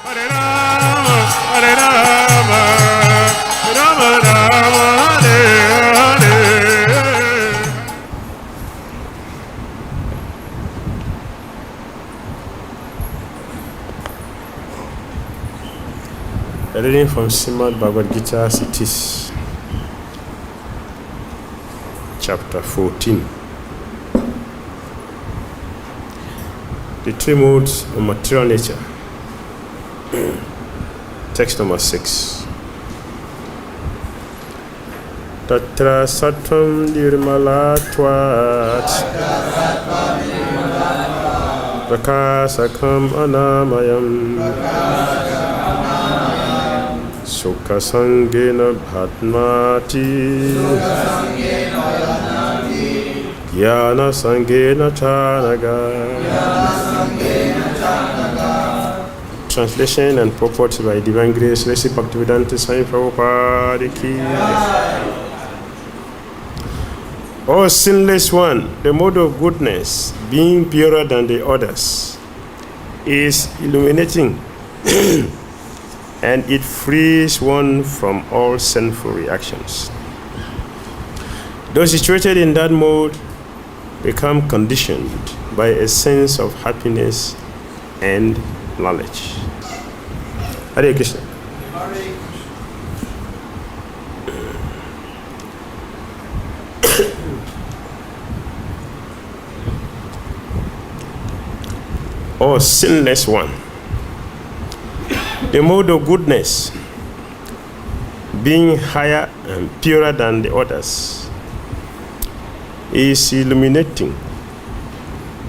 Hare Rama, Hare Rama, Rama Rama, Hare Hare. A reading from Srimad Bhagavad Gita, Cities, chapter 14. The three modes of material nature. Text number 6. Tatra sattvam nirmalatvat prakasakam anamayam sukha sangena bhatmati jnana sangena chanaga. Translation and purport by Divine Grace, Leslie Bhaktivedanta Swami Prabhupada ki. O sinless one, the mode of goodness, being purer than the others, is illuminating and it frees one from all sinful reactions. Those situated in that mode become conditioned by a sense of happiness and knowledge. Hare Krishna. Hare Krishna. O sinless one, the mode of goodness, being higher and purer than the others, is illuminating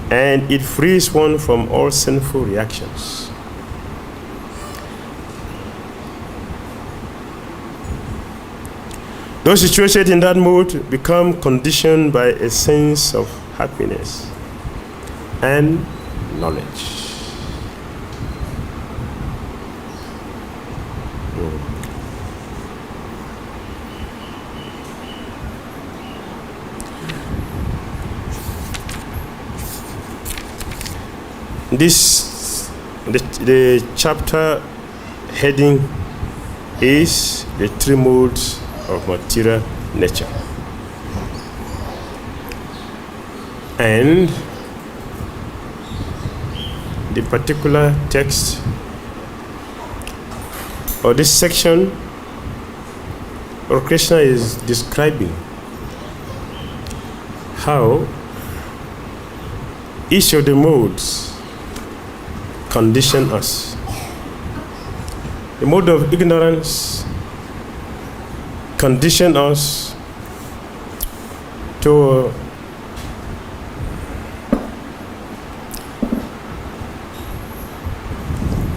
and it frees one from all sinful reactions. Those situated in that mood become conditioned by a sense of happiness and knowledge. The chapter heading is the three modes of material nature. And the particular text or this section, Hare Krishna is describing how each of the modes condition us. The mode of ignorance condition us to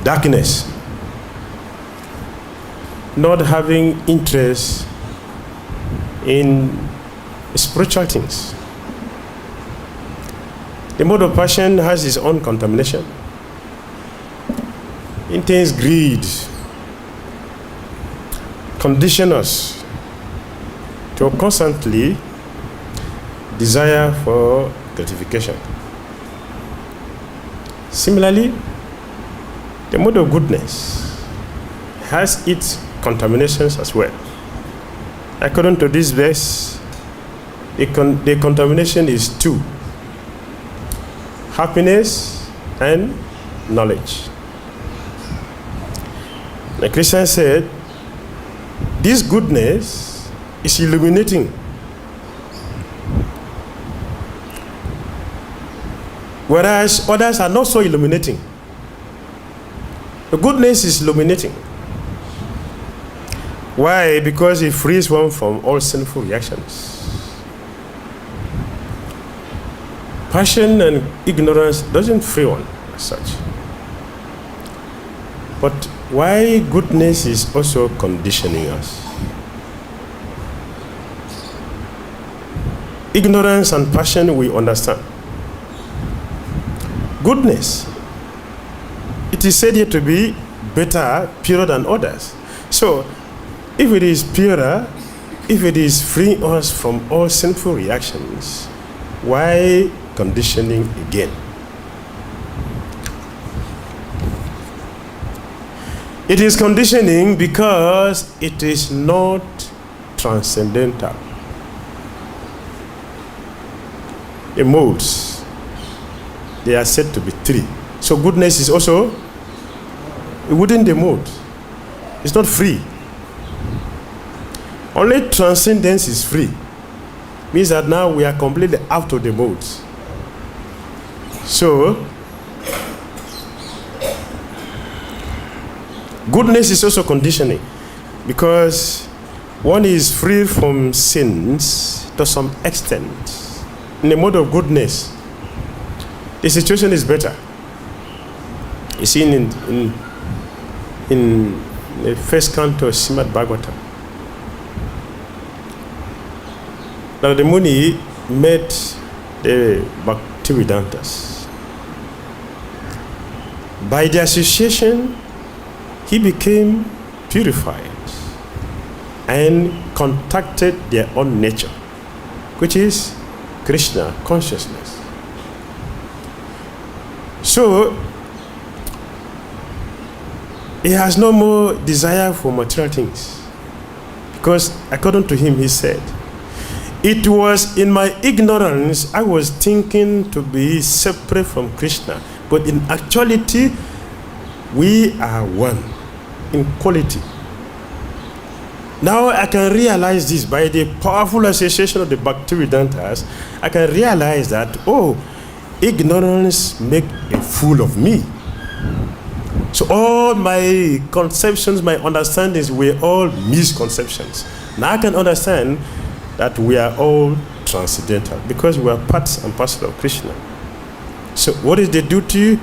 darkness, not having interest in spiritual things. The mode of passion has its own contamination. Intense greed condition us to constantly desire for gratification. Similarly, the mode of goodness has its contaminations as well. According to this verse, the contamination is two: happiness and knowledge. The Christian said, this goodness is illuminating. Whereas others are not so illuminating. The goodness is illuminating. Why? Because it frees one from all sinful reactions. Passion and ignorance doesn't free one as such. But why goodness is also conditioning us? Ignorance and passion we understand. Goodness, it is said here to be better, purer than others. So, if it is purer, if it is freeing us from all sinful reactions, why conditioning again? It is conditioning because it is not transcendental. The modes, they are said to be three. So goodness is also within the mode. It's not free. Only transcendence is free. Means that now we are completely out of the modes. So, goodness is also conditioning because one is free from sins to some extent. In the mode of goodness, the situation is better. You see in the first canto of Srimad Bhagavatam, now the Muni met the Bhaktivedanta. By the association, he became purified and contacted their own nature, which is Krishna consciousness. So, he has no more desire for material things. Because according to him, he said, it was in my ignorance I was thinking to be separate from Krishna. But in actuality, we are one in quality. Now I can realize this by the powerful association of the Bhaktivedantas. I can realize that, ignorance makes a fool of me. So all my conceptions, my understandings were all misconceptions. Now I can understand that we are all transcendental because we are parts and parcel of Krishna. So what is the duty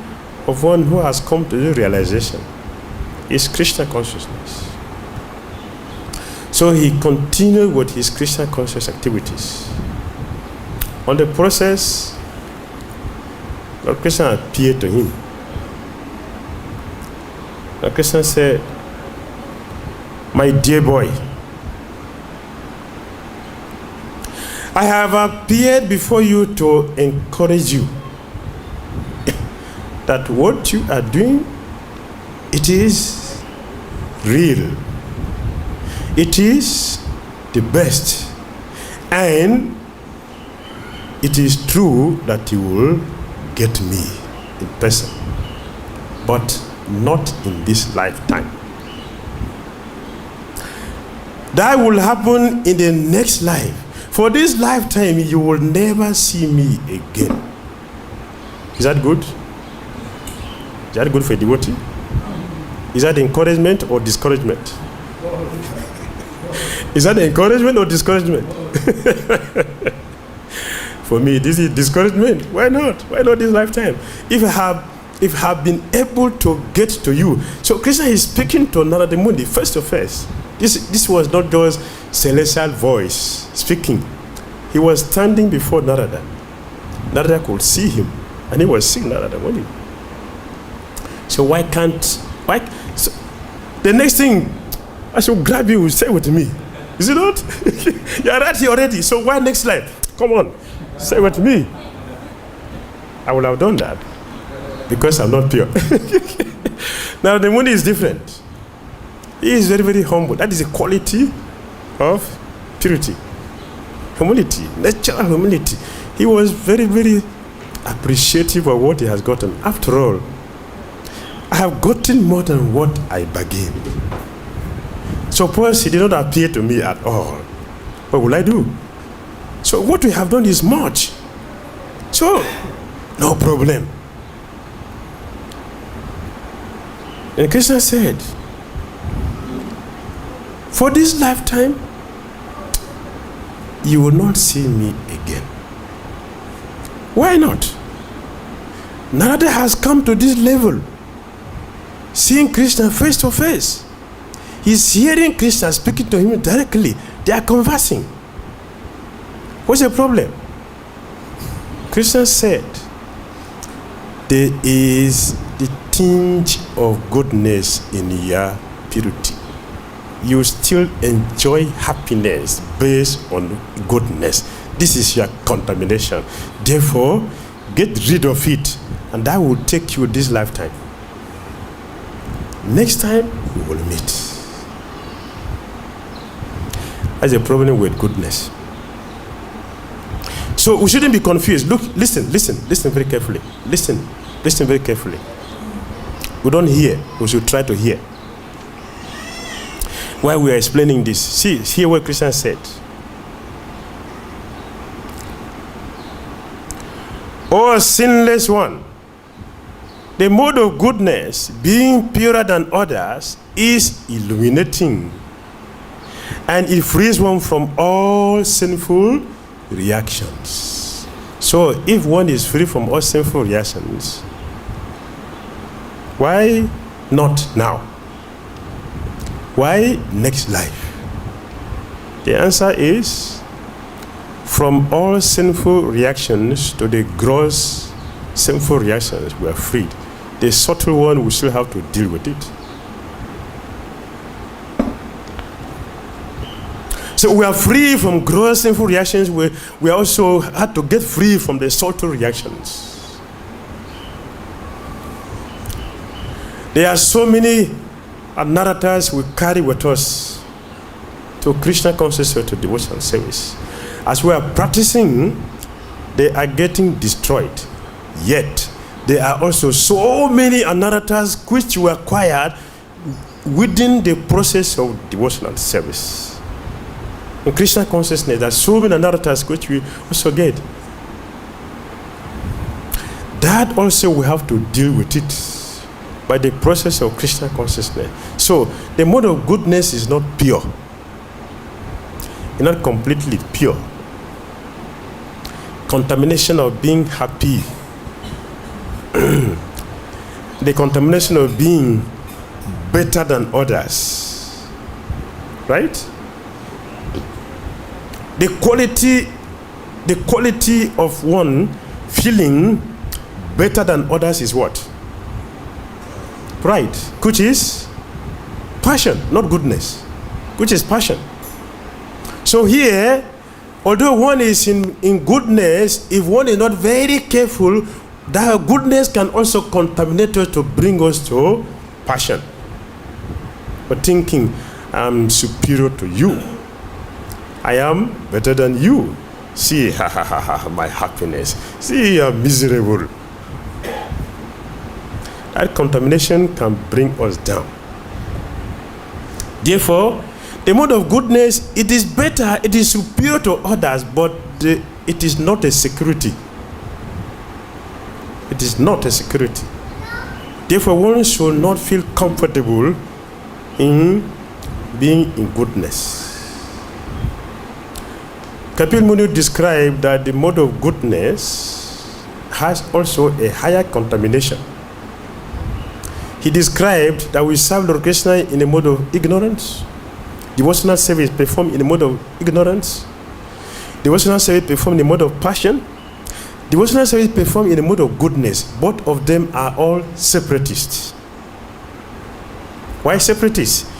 of one who has come to the realization? It's Krishna consciousness. So he continued with his Krishna conscious activities. On the process, Lord Krishna appeared to him. Lord Krishna said, my dear boy, I have appeared before you to encourage you that what you are doing, it is real. It is the best. And it is true that you will get me in person. But not in this lifetime. That will happen in the next life. For this lifetime, you will never see me again. Is that good? Is that good for a devotee? Is that encouragement or discouragement? Is that encouragement or discouragement? For me, this is discouragement. Why not? Why not this lifetime? If I have been able to get to you. So Krishna is speaking to Narada Muni face to face. This was not just celestial voice speaking. He was standing before Narada. Narada could see him, and he was seeing Narada Muni. So so the next thing I should grab you, say with me. Is it not? You are right here already. So why next life? Come on, say with me. I would have done that because I'm not pure. Now the Muni is different. He is very, very humble. That is a quality of purity. Humility, natural humility. He was very, very appreciative of what he has gotten. After all, I have gotten more than what I bargained. Suppose he did not appear to me at all. What will I do? So what we have done is much. So, no problem. And Krishna said, for this lifetime, you will not see me again. Why not? Narada has come to this level, seeing Krishna face to face. He's hearing Krishna speaking to him directly. They are conversing. What's the problem? Krishna said, there is the tinge of goodness in your purity. You still enjoy happiness based on goodness. This is your contamination. Therefore, get rid of it, and that will take you this lifetime. Next time we will meet. That's a problem with goodness. So we shouldn't be confused. Look, listen very carefully. Listen very carefully. We don't hear, we should try to hear. While we are explaining this, see, hear what Krishna said. O sinless one, the mode of goodness, being purer than others, is illuminating, and it frees one from all sinful reactions. So if one is free from all sinful reactions, why not now? Why next life? The answer is, from all sinful reactions to the gross sinful reactions, we are freed. The subtle one, we still have to deal with it. So we are free from gross sinful reactions. We also had to get free from the subtle reactions. There are so many narrators we carry with us to Krishna consciousness, to devotional service. As we are practicing, they are getting destroyed. Yet, there are also so many narrators which were acquired within the process of devotional service. In Krishna consciousness, there are so many narrators which we also get. That also we have to deal with it by the process of Krishna consciousness. So, the mode of goodness is not pure. It's not completely pure. Contamination of being happy, the contamination of being better than others, right? The quality of one feeling better than others is what? Pride, which is passion, not goodness, which is passion. So here, although one is in goodness, if one is not very careful, that goodness can also contaminate us to bring us to passion. But thinking, I'm superior to you. I am better than you. See, my happiness. See, you're miserable. That contamination can bring us down. Therefore, the mode of goodness, it is better, it is superior to others, but it is not a security. It is not a security. Therefore, one should not feel comfortable in being in goodness. Kapil Muni described that the mode of goodness has also a higher contamination. He described that we serve Lord Krishna in a mode of ignorance. Devotional service performed in a mode of ignorance. Devotional service performed in a mode of passion. Devotional service performed in a mode of goodness. Both of them are all separatists. Why separatists?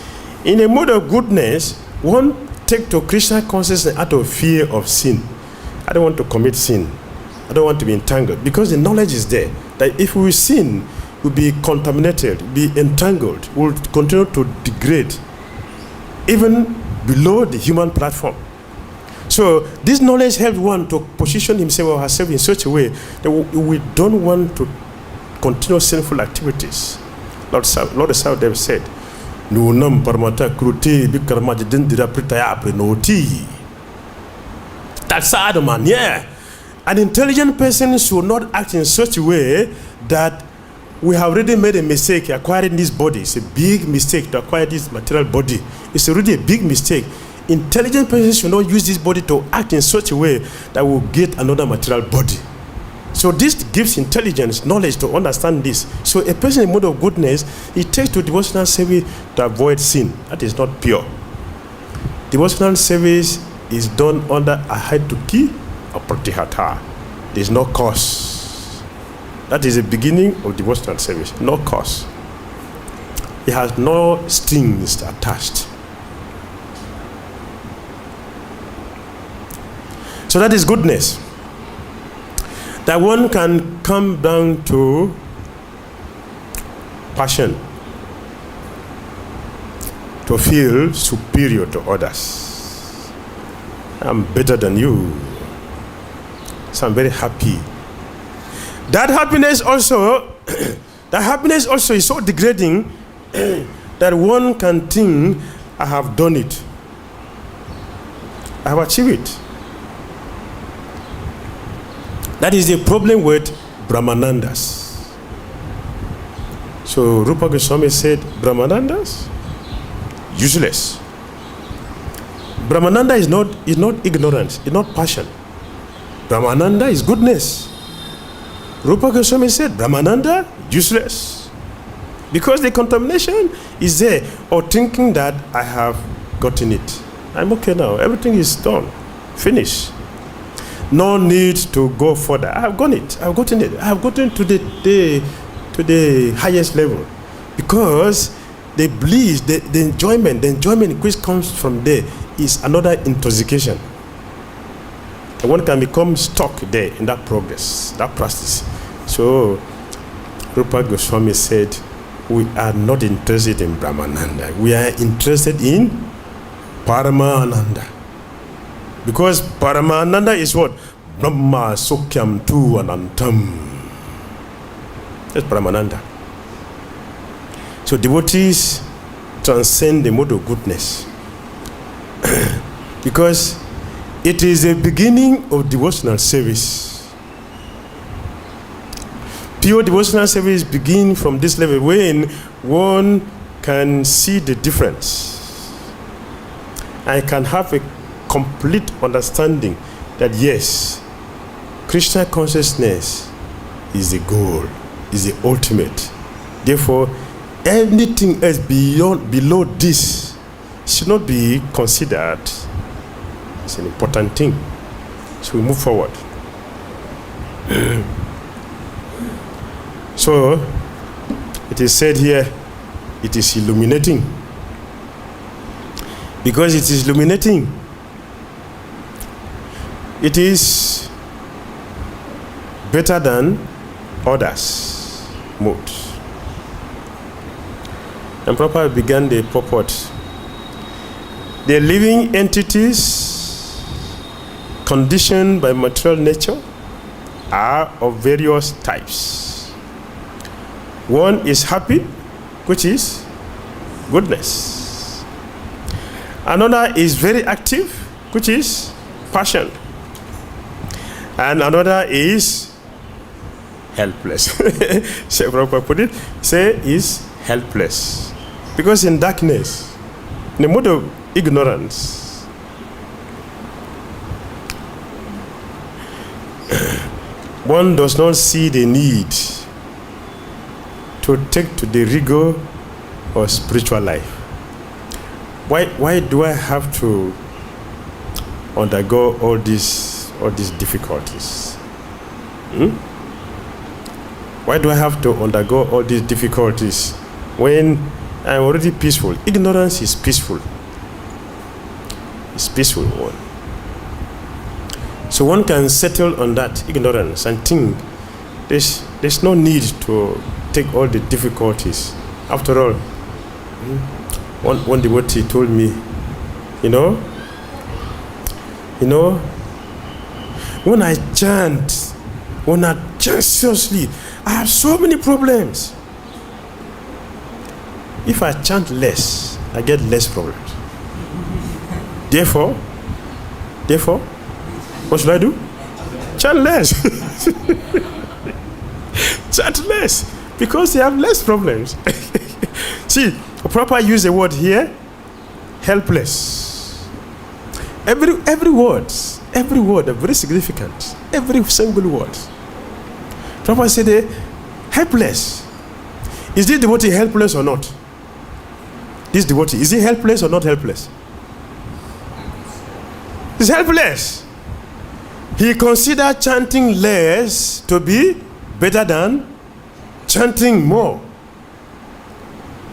In a mode of goodness, one take to Krishna consciousness out of fear of sin. I don't want to commit sin. I don't want to be entangled. Because the knowledge is there that if we sin, we'll be contaminated, be entangled, we'll continue to degrade, even below the human platform. So this knowledge helps one to position himself or herself in such a way that we don't want to continue sinful activities. Lord Saudeva said, "Nunam parmata kruti bikarma jidindira pritaya prenoti." That's sad, man. Yeah, an intelligent person should not act in such a way that we have already made a mistake acquiring this body. It's a big mistake to acquire this material body. It's already a big mistake. Intelligent person should not use this body to act in such a way that will get another material body. So this gives intelligence, knowledge to understand this. So a person in mode of goodness, he takes to devotional service to avoid sin. That is not pure. Devotional service is done under ahituki or pratihata. There is no cause. That is the beginning of devotional service. No cause. It has no strings attached. So that is goodness. That one can come down to passion. to feel superior to others. I'm better than you. So I'm very happy. That happiness also is so degrading that one can think, I have done it. I have achieved it. That is the problem with Brahmanandas. So Rupa Goswami said, Brahmanandas, useless. Brahmananda is not ignorance, it's not passion. Brahmananda is goodness. Rupa Goswami said, Brahmananda, useless. Because the contamination is there, or thinking that I have gotten it. I'm okay now, everything is done, finished. No need to go further. I have gotten it, I have gotten to the highest level. Because the bliss, the enjoyment which comes from there is another intoxication. And one can become stuck there in that progress, that practice. So Rupa Goswami said, we are not interested in Brahmananda. We are interested in Paramananda. Because Paramananda is what? Brahma Sokyam Tu Anantam. That's Paramananda. So devotees transcend the mode of goodness. Because it is the beginning of devotional service. Pure devotional service begins from this level when one can see the difference. I can have a complete understanding that yes, Krishna consciousness is the goal, is the ultimate. Therefore, anything else below this should not be considered as an important thing. So we move forward. So it is said here, it is illuminating. Because it is illuminating, it is better than others' modes. And Prabhupada began the purport. The living entities conditioned by material nature are of various types. One is happy, which is goodness. Another is very active, which is passion. And another is helpless. So Prabhupada put it, say is helpless. Because in darkness, in the mode of ignorance, one does not see the need to take to the rigor of spiritual life. Why do I have to undergo all these difficulties? Why do I have to undergo all these difficulties when I'm already peaceful? Ignorance is peaceful. It's peaceful one. So one can settle on that ignorance and think there's no need to take all the difficulties. After all, one devotee told me, you know, when I chant seriously, I have so many problems. If I chant less, I get less problems. Therefore, what should I do? Chant less. Chant less. Because they have less problems. See, Prabhupada use the word here, helpless. Every word are very significant. Every single word. Prabhupada said, helpless. Is this devotee helpless or not? This devotee, is he helpless or not helpless? He's helpless. He considered chanting less to be better than chanting more.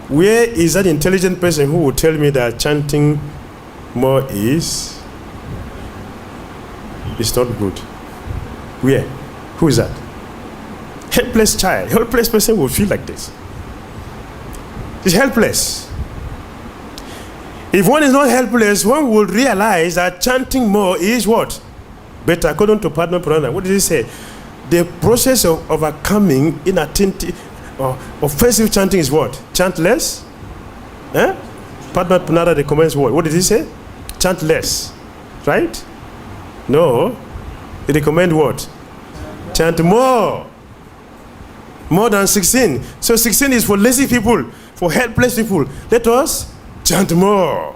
Where is that intelligent person who will tell me that chanting more is not good? Where? Who is that? Helpless child, helpless person will feel like this. He's helpless. If one is not helpless, one will realize that chanting more is what? Better, according to Padma Purana. What does he say? The process of overcoming inattentive or offensive chanting is what? Chant less? Padma Purana recommends what? What did he say? Chant less. Right? No. He recommends what? Chant more. More than 16. So 16 is for lazy people, for helpless people. Let us chant more.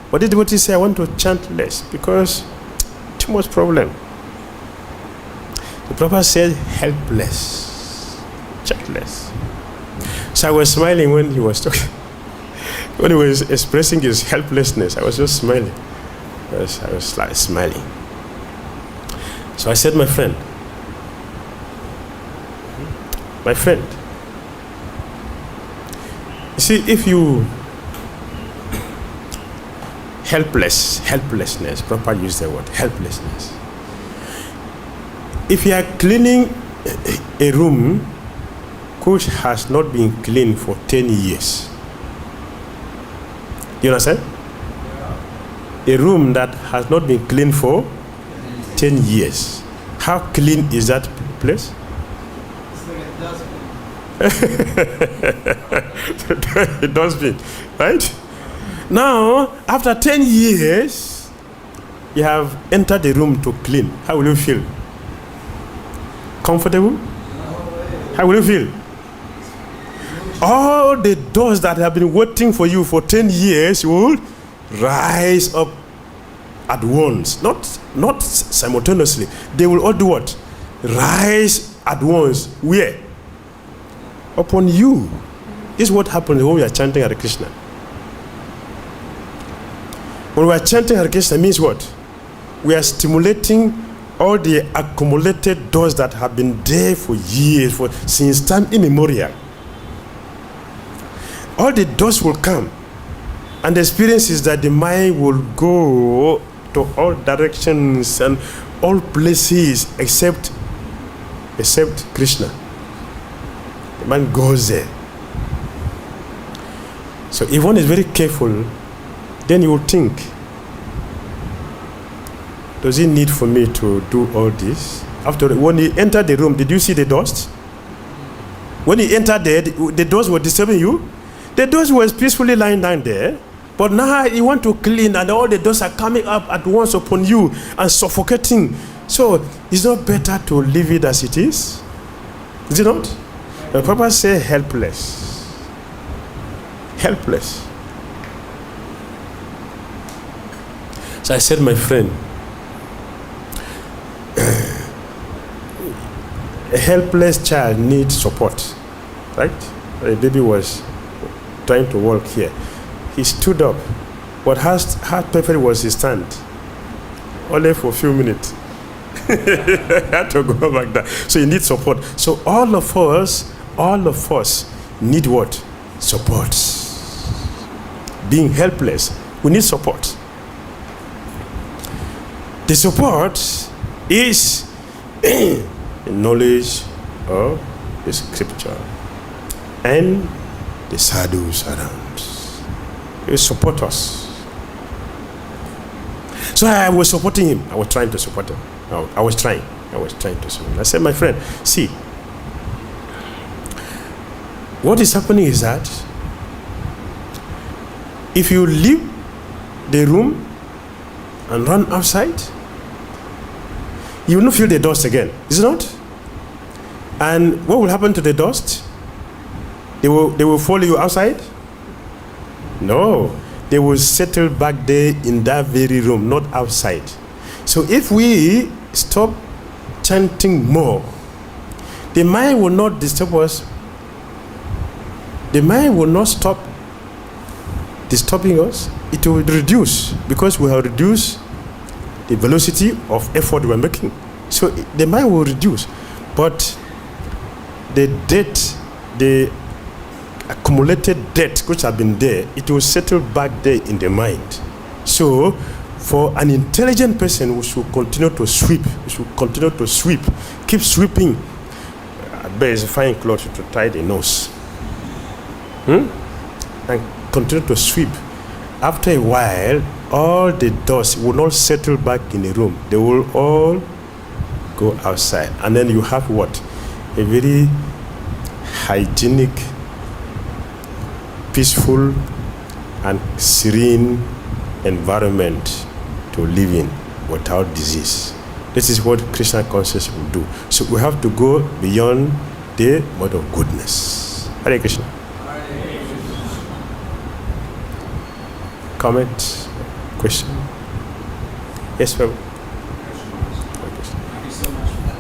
What did devotee say? I want to chant less because too much problem. The Prabhupada said helpless, chant less. So I was smiling when he was talking. When he was expressing his helplessness, I was just smiling. I was like smiling. So I said, my friend, you see, if you helplessness, Prabhupada used the word helplessness. If you are cleaning a room which has not been cleaned for 10 years, you understand? A room that has not been cleaned for 10 years, how clean is that place? It does mean, right? Now, after 10 years, you have entered the room to clean. How will you feel? Comfortable? How will you feel? All the doors that have been waiting for you for 10 years will rise up at once. Not simultaneously. They will all do what? Rise at once. Where? Upon you. This is what happens when we are chanting Hare Krishna. When we are chanting Hare Krishna, means what? We are stimulating all the accumulated doors that have been there for years, since time immemorial. All the doors will come, and the experience is that the mind will go to all directions and all places except Krishna. The man goes there. So if one is very careful, then you will think, does it need for me to do all this? After, when he entered the room, did you see the dust? When he entered there, the doors were disturbing you. The doors were peacefully lying down there. But now you want to clean, and all the doors are coming up at once upon you and suffocating. So it's not better to leave it as it is? Is it not? The Papa say helpless. Helpless. So I said, my friend, a helpless child needs support, right? A baby was trying to walk here. He stood up, but how perfect was his stand? Only for a few minutes. He had to go back there. So he needs support. So all of us need what? Support. Being helpless, we need support. The support is the knowledge of the scripture and the sadhus around. They support us. So I was supporting him. I was trying to support him. I was trying to support him. I said, my friend, see, what is happening is that if you leave the room and run outside, you will not feel the dust again, is it not? And what will happen to the dust? They will follow you outside? No, they will settle back there in that very room, not outside. So if we stop chanting more, the mind will not disturb us. The mind will not stop disturbing us. It will reduce, because we have reduced the velocity of effort we're making. So the mind will reduce, but the debt, the accumulated debt which have been there, it will settle back there in the mind. So for an intelligent person, we should continue to sweep. Keep sweeping. I bet it's a fine cloth to tie the nose. And continue to sweep. After a while, all the dust will not settle back in the room. They will all go outside. And then you have what? A very hygienic, peaceful, and serene environment to live in without disease. This is what Krishna consciousness will do. So we have to go beyond the mode of goodness. Hare Krishna. Comment? Question? Yes, Prabhu. Thank you so much for that.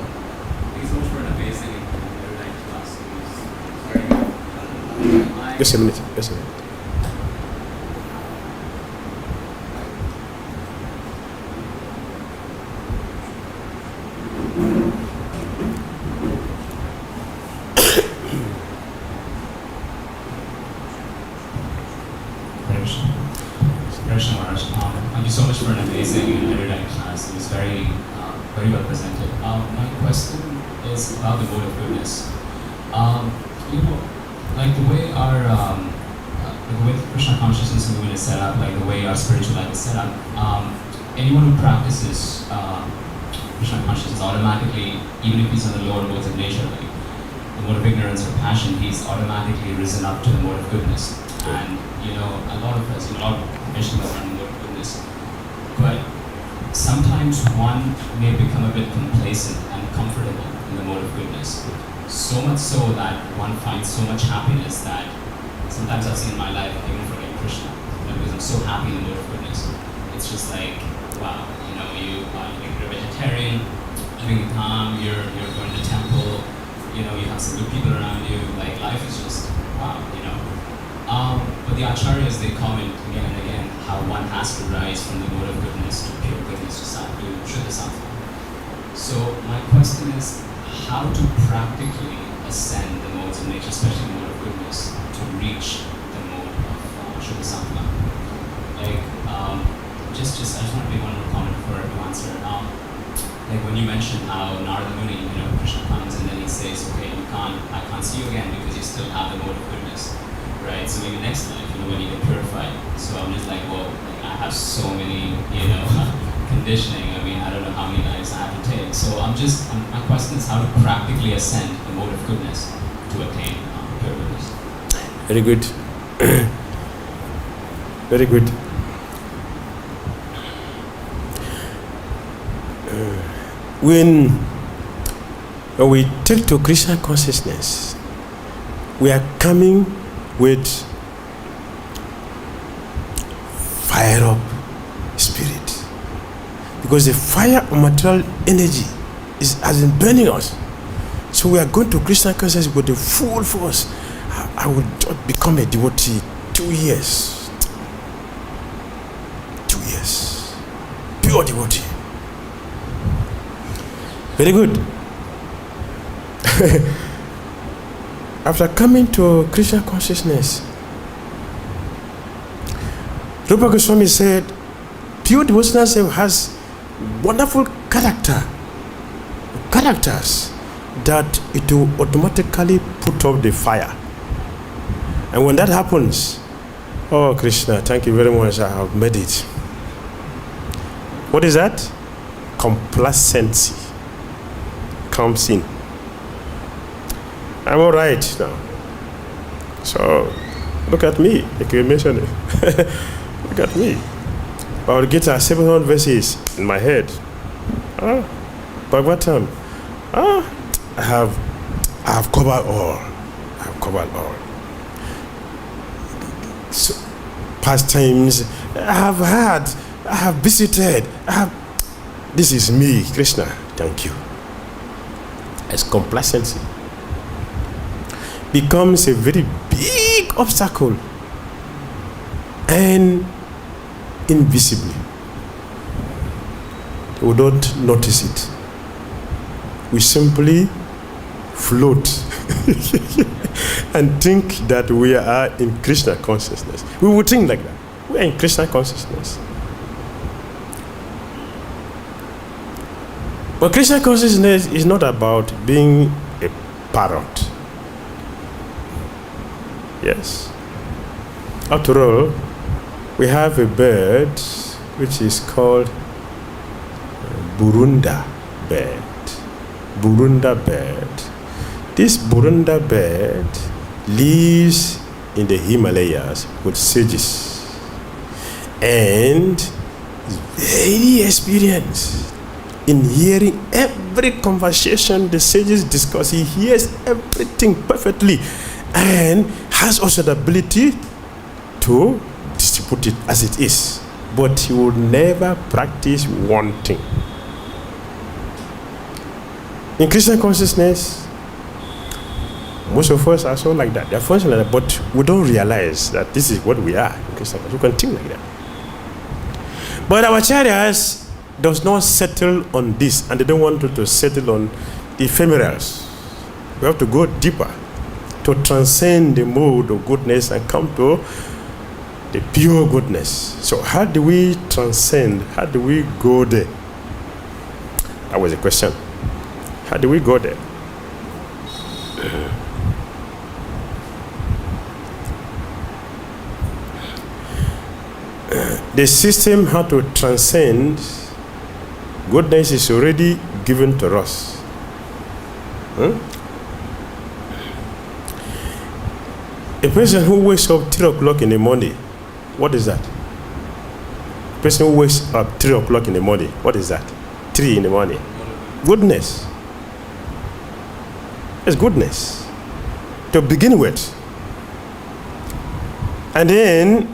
Thank you so much for an amazing and very nice class. Just a minute. Just a minute. Thank you so much for an amazing and erudite class. It was very well presented. My question is about the mode of goodness. Like the way the way the Krishna consciousness movement is set up, like the way our spiritual life is set up, anyone who practices Krishna consciousness automatically, even if he's on the lower modes of nature, like the mode of ignorance or passion, he's automatically risen up to the mode of goodness. And a lot of us, a lot of missions are on the mode of goodness. But sometimes one may become a bit complacent and comfortable in the mode of goodness. So much so that one finds so much happiness that sometimes I've seen in my life, I even forget Krishna. Because I'm so happy in the mode of goodness. It's just like, wow, you're a vegetarian, living in Dham, you're going to the temple, you have some good people around you, like life is just, wow, But the acharyas, they comment again and again how one has to rise from the mode of goodness to pure goodness to Shuddha Sattva. So my question is, how to practically ascend the modes of nature, especially the mode of goodness, to reach the mode of Shuddha Sattva? Like, I just want to make one more comment before I answer. Like when you mentioned how Narada Muni, Krishna comes and then he says, okay, I can't see you again because you still have the mode of goodness. Right, so maybe next life, when you get purified. So I'm just like, well, I have so many, conditioning. I mean, I don't know how many lives I have to take. So my question is how to practically ascend the mode of goodness to attain pure goodness. Very good. Very good. When we take to Krishna consciousness, we are coming with fire up spirit, because the fire of material energy has been burning us. So we are going to Krishna consciousness with the full force. I will just become a devotee 2 years. 2 years. Pure devotee. Very good. After coming to Krishna consciousness, Rupa Goswami said, pure devotional self has wonderful characters that it will automatically put out the fire. And when that happens, oh Krishna, thank you very much, I have made it. What is that? Complacency comes in. I'm all right now. So, look at me. Like you mentioned it. Look at me. I will get 700 verses in my head. Bhagavatam. I have covered all. I have covered all. So, pastimes I have had. I have visited. This is me, Krishna. Thank you. As complacency becomes a very big obstacle and invisibly. We don't notice it. We simply float and think that we are in Krishna consciousness. We would think like that. We are in Krishna consciousness. But Krishna consciousness is not about being a parrot. Yes. After all, we have a bird which is called Burunda bird. Burunda bird. This Burunda bird lives in the Himalayas with sages and is very experienced in hearing every conversation the sages discuss. He hears everything perfectly and has also the ability to distribute it as it is. But he will never practice one thing. In Christian consciousness, most of us are so like that. They are functioning like that, but we don't realize that this is what we are in Christian consciousness. We can think like that. But our chariots does not settle on this, and they don't want to settle on the ephemerals. We have to go deeper to transcend the mode of goodness and come to the pure goodness. So how do we transcend? How do we go there? That was the question. How do we go there? The system how to transcend goodness is already given to us. A person who wakes up 3 o'clock in the morning, what is that? A person who wakes up 3 o'clock in the morning, what is that? 3 in the morning. Goodness. It's goodness to begin with. And then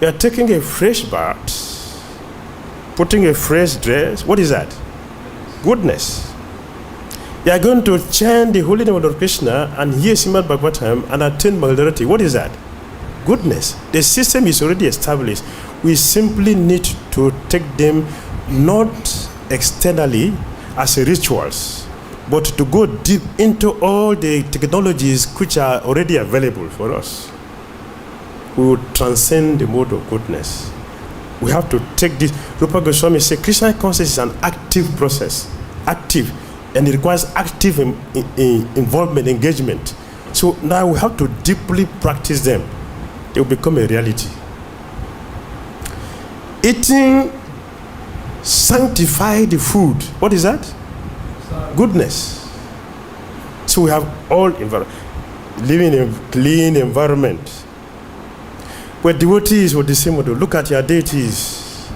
you are taking a fresh bath, putting a fresh dress. What is that? Goodness. You are going to chant the holy name of Lord Krishna and hear Srimad Bhagavatam and attain Bhagavati. What is that? Goodness. The system is already established. We simply need to take them not externally as rituals, but to go deep into all the technologies which are already available for us. We will transcend the mode of goodness. We have to take this. Rupa Goswami said Krishna consciousness is an active process. Active. And it requires active involvement, engagement. So now we have to deeply practice them. They will become a reality. Eating sanctified food. What is that? Goodness. So we have all living in a clean environment. Where devotees were the same model. Look at your deities.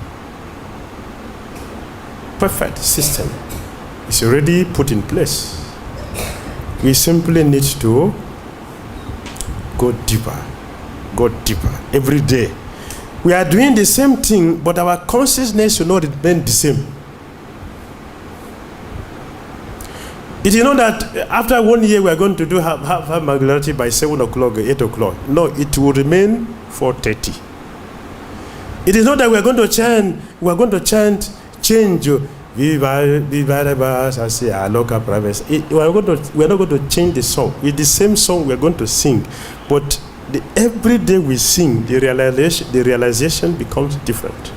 Perfect system. It's already put in place. We simply need to go deeper every day. We are doing the same thing, but our consciousness should not remain the same. Did you know that after 1 year we are going to have Bhagavati by 7 o'clock or 8 o'clock? No, it will remain 4:30. It is not that we are going to chant, change. We are not going to change the song. With the same song we are going to sing, but every day we sing, the realization becomes different.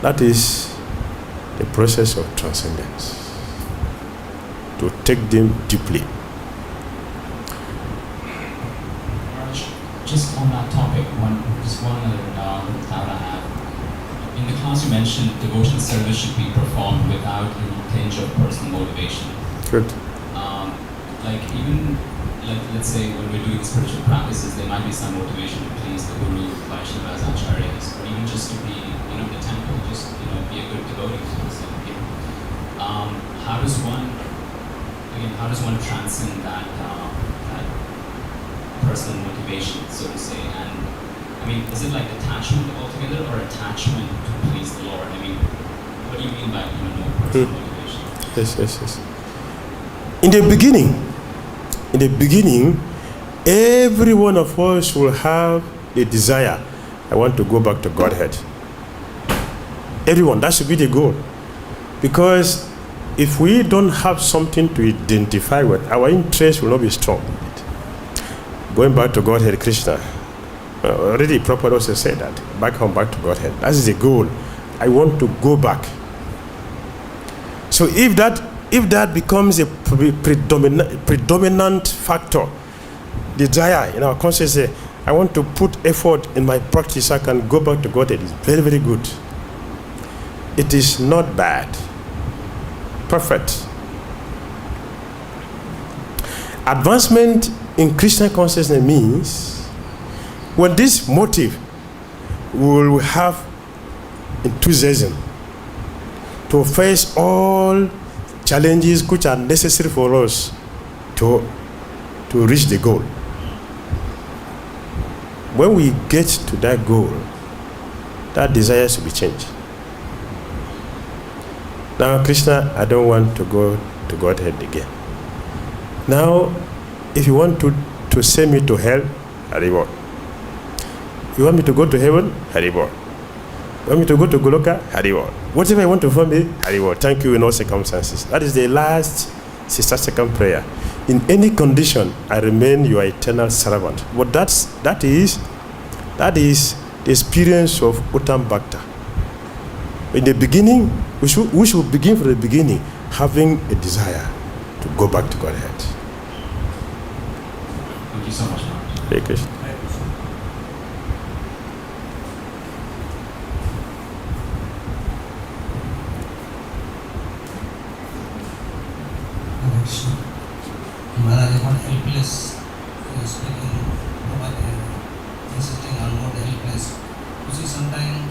That is the process of transcendence. To take them deeply. Just on that topic, one other thought I have. In the class you mentioned devotional service should be performed without any tinge of personal motivation. Good. Let's say when we're doing spiritual practices, there might be some motivation to please the Guru, Vaishnavas, Acharyas, or even just to be, in the temple, just, be a good devotee. How does one transcend that personal motivation, so to say? And is it like attachment altogether, or attachment to please the Lord? What do you mean by no personal motivation? Yes. In the beginning, every one of us will have a desire. I want to go back to Godhead. Everyone, that should be the goal. Because if we don't have something to identify with, our interest will not be strong. Going back to Godhead, Krishna. Already Prabhupada also said that. Back to Godhead. That is the goal. I want to go back. So if that becomes a predominant factor, desire in our consciousness, I want to put effort in my practice so I can go back to Godhead. It's very, very good. It is not bad. Perfect. Advancement in Krishna consciousness means when this motive will have enthusiasm to face all challenges which are necessary for us to reach the goal. When we get to that goal, that desire should be changed. Now, Krishna, I don't want to go to Godhead again. Now, if you want to send me to hell, Haribol. You want me to go to heaven? Haribol. You want me to go to Goloka? Haribol. Whatever you want to from me, Haribol. Thank you in all circumstances. That is the last 6-second prayer. In any condition, I remain your eternal servant. But that is the experience of Uttam Bhakta. In the beginning, we should begin from the beginning, having a desire to go back to Godhead. Thank you so much, Maharaj. Hare Krishna. Hare Krishna. Maharaj, upon helpless, you are speaking about insisting on more helpless. You see, sometimes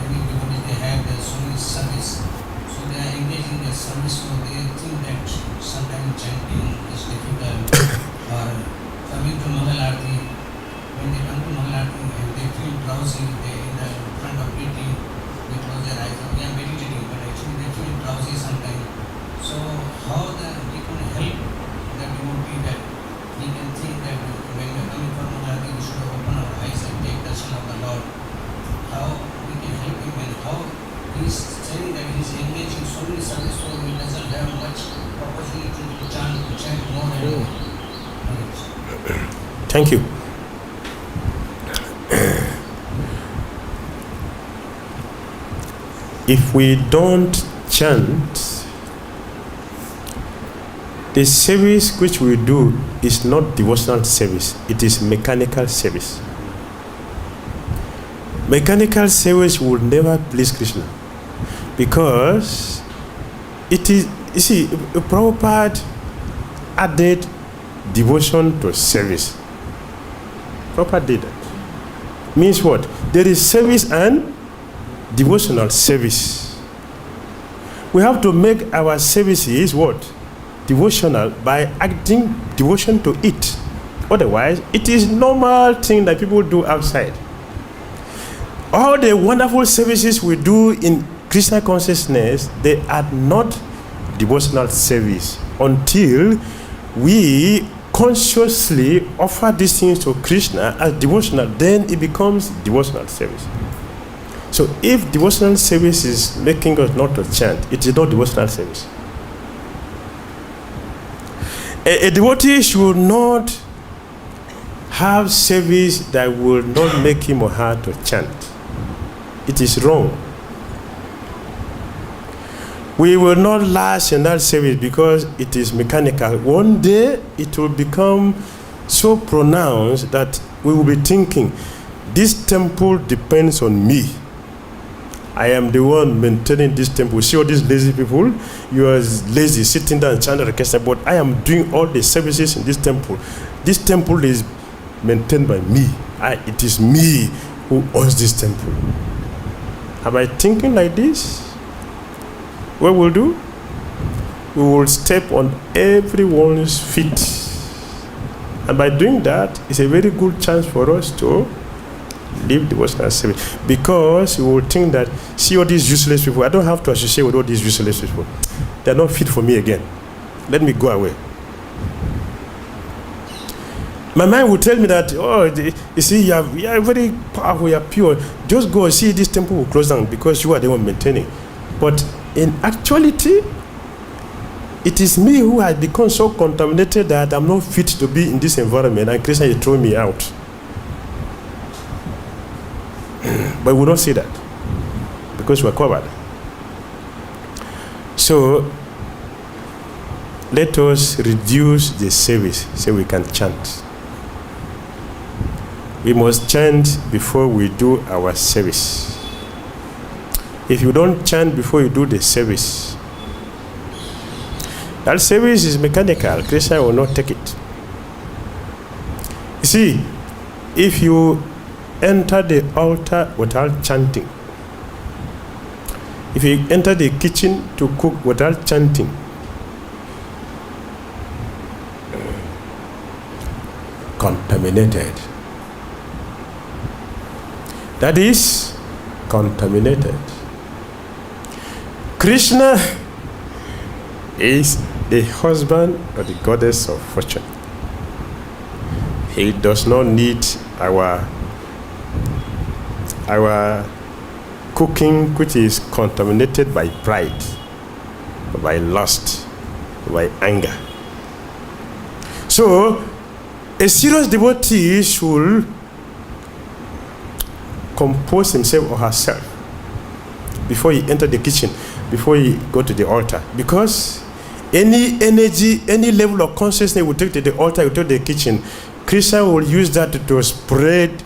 many devotees, they have their so many service, so they are engaging their service, so they think that sometimes chanting is difficult, or coming to Mangal Aarti, when they come to Mangal Aarti and they feel drowsy, they in the front of deity, they close their eyes, they are meditating, but actually they feel drowsy sometimes. So how we can help the devotee that he can think that when we are coming from Mangal Aarti, we should open our eyes and take darshan of the Lord. How we can help him, and how he is saying that he is engaging so many service, so he doesn't have much opportunity to chant more and more. Thank you. If we don't chant, the service which we do is not devotional service, it is mechanical service. Mechanical service will never please Krishna, because it is, you see, Prabhupada added devotion to service. Prabhupada did that. Means what? There is service and devotional service. We have to make our services what? Devotional by acting devotion to it. Otherwise, it is normal thing that people do outside. All the wonderful services we do in Krishna consciousness, they are not devotional service until we consciously offer these things to Krishna as devotional, then it becomes devotional service. So if devotional service is making us not to chant, it is not devotional service. A devotee should not have service that will not make him or her to chant. It is wrong. We will not last in that service because it is mechanical. One day it will become so pronounced that we will be thinking, this temple depends on me. I am the one maintaining this temple. See all these lazy people? You are lazy, sitting down and chanting Hare Krishna, but I am doing all the services in this temple. This temple is maintained by me. It is me who owns this temple. Am I thinking like this? What we'll do? We will step on everyone's feet. And by doing that, it's a very good chance for us to leave devotional service. Because you will think that, see all these useless people, I don't have to associate with all these useless people. They're not fit for me again. Let me go away. My mind will tell me that, oh, you see, you are very powerful, you are pure. Just go and see this temple will close down because you are the one maintaining. But in actuality, it is me who has become so contaminated that I'm not fit to be in this environment, and Krishna is throwing me out. But we don't see that because we're covered. So let us reduce the service so we can chant. we must chant before we do our service. If you don't chant before you do the service, that service is mechanical. Krishna will not take it. You see, if you enter the altar without chanting, if you enter the kitchen to cook without chanting, contaminated. That is contaminated. Krishna is the husband of the goddess of fortune. He does not need our cooking, which is contaminated by pride, by lust, by anger. So, a serious devotee should compose himself or herself before he enter the kitchen, before he go to the altar, because any energy, any level of consciousness will take to the altar, will take to the kitchen. Krishna will use that to spread,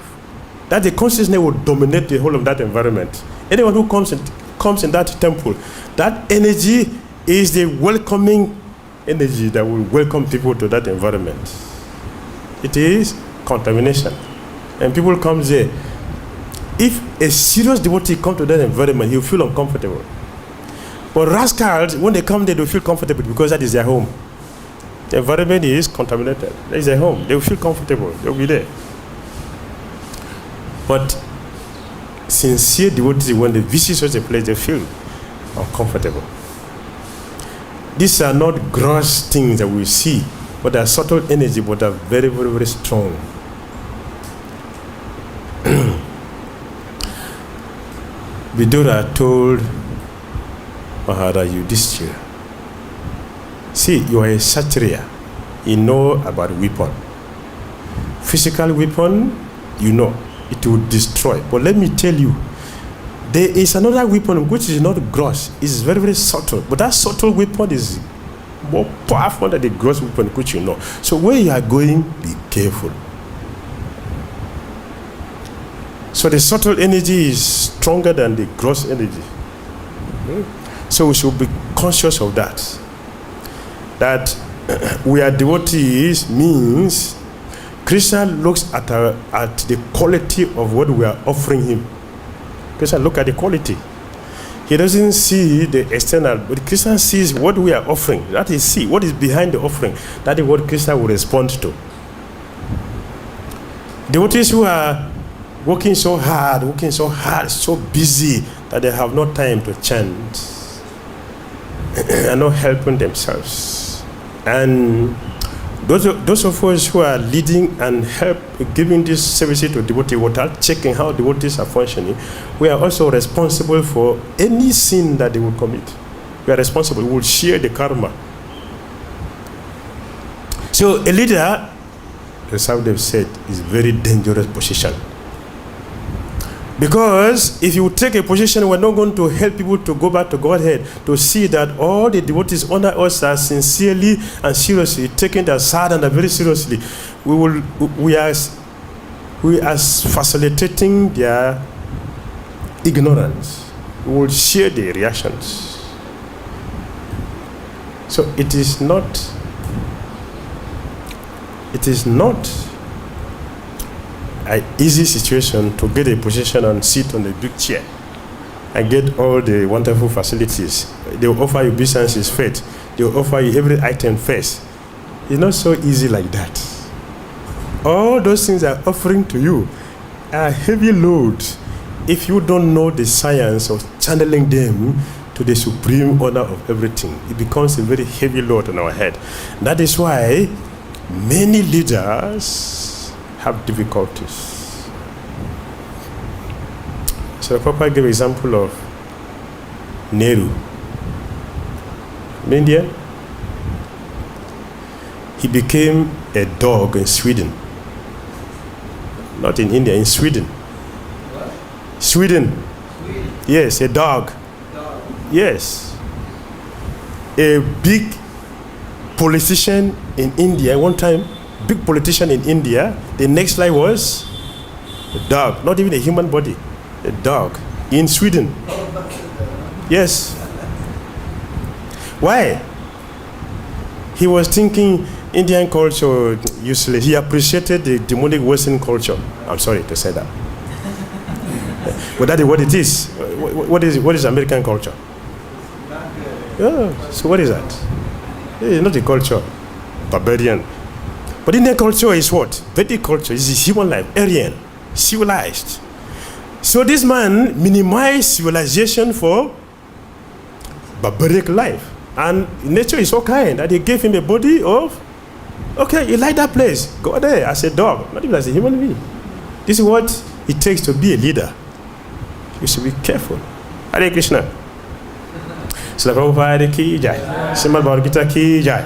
that the consciousness will dominate the whole of that environment. Anyone who comes in that temple, that energy is the welcoming energy that will welcome people to that environment. It is contamination. And people come there. If a serious devotee comes to that environment, he'll feel uncomfortable. But rascals, when they come there, they'll feel comfortable because that is their home. The environment is contaminated. That is their home. They'll feel comfortable. They'll be there. But sincere devotees, when they visit such a place, they feel uncomfortable. These are not gross things that we see, but they are subtle energy, but they are very, very, very strong. Dhira told Maharaja Yudhishthira, see, you are a Kshatriya. You know about weapon. Physical weapon, you know, it will destroy. But let me tell you, there is another weapon which is not gross. It's very, very subtle. But that subtle weapon is more powerful than the gross weapon which you know. So where you are going, be careful. So the subtle energy is stronger than the gross energy. So we should be conscious of that. That we are devotees means Krishna looks at the quality of what we are offering him. Krishna look at the quality. He doesn't see the external, but Krishna sees what we are offering. That is, see what is behind the offering. That is what Krishna will respond to. Devotees who are working so hard, so busy that they have no time to chant and not helping themselves. And those of us who are leading and giving this services to devotees without checking how devotees are functioning, we are also responsible for any sin that they will commit. We are responsible. We will share the karma. So a leader, as they've said, is a very dangerous position. Because if you take a position, we're not going to help people to go back to Godhead, to see that all the devotees under us are sincerely and seriously taking their sadhana very seriously. We are facilitating their ignorance. We will share the reactions. So it is not an easy situation to get a position and sit on a big chair and get all the wonderful facilities. They will offer you businesses first. They will offer you every item first. It's not so easy like that. All those things are offering to you are heavy loads if you don't know the science of channeling them to the supreme honor of everything. It becomes a very heavy load on our head. That is why many leaders have difficulties. So Papa gave example of Nehru. In India, he became a dog in Sweden. Not in India, in Sweden. What? Sweden. Sweden. Yes, a dog. Dog. Yes. A big politician in India, one time, big politician in India, the next slide was A dog, not even a human body. A dog in Sweden. Yes. Why? He was thinking Indian culture useless. He appreciated the demonic Western culture. I'm sorry to say that. But that is what it is. What is American culture? Yeah. So what is that? It's not a culture. Barbarian. But Indian culture is what? Vedic culture is human life. Aryan. Civilized. So this man minimized civilization for barbaric life. And nature is so kind that he gave him a body of, okay, you like that place, go there as a dog, not even as a human being. This is what it takes to be a leader. You should be careful. Hare Krishna. Srila Prabhupada ki jai. Srimad Bhagavad Gita ki jai.